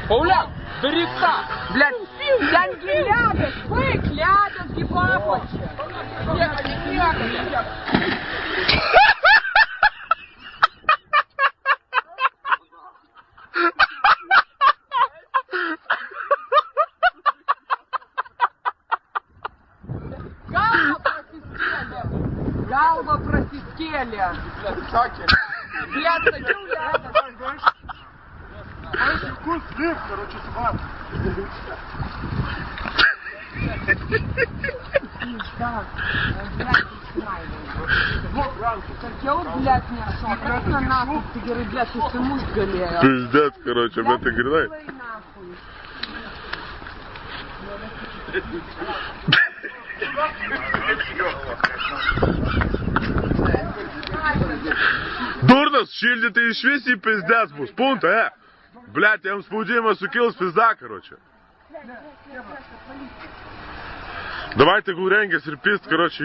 Пауляк, бери так. Блядь, Янки ляпят, бык ляпят, гипапочек. Галва просистели. Блядь, садил я. Вкус слив, короче, собака. Как я вот, блядь, не шел. Как на нахуй, ты говоришь, блядь, ты муж галея. Пиздец, короче, об этой гряной. Дурнос, шильди ты išvis į pizdes bus, punta, Блядь, jam spaudimas sukils pizda, короче. Давай tegul rengiasi ir pist, короче.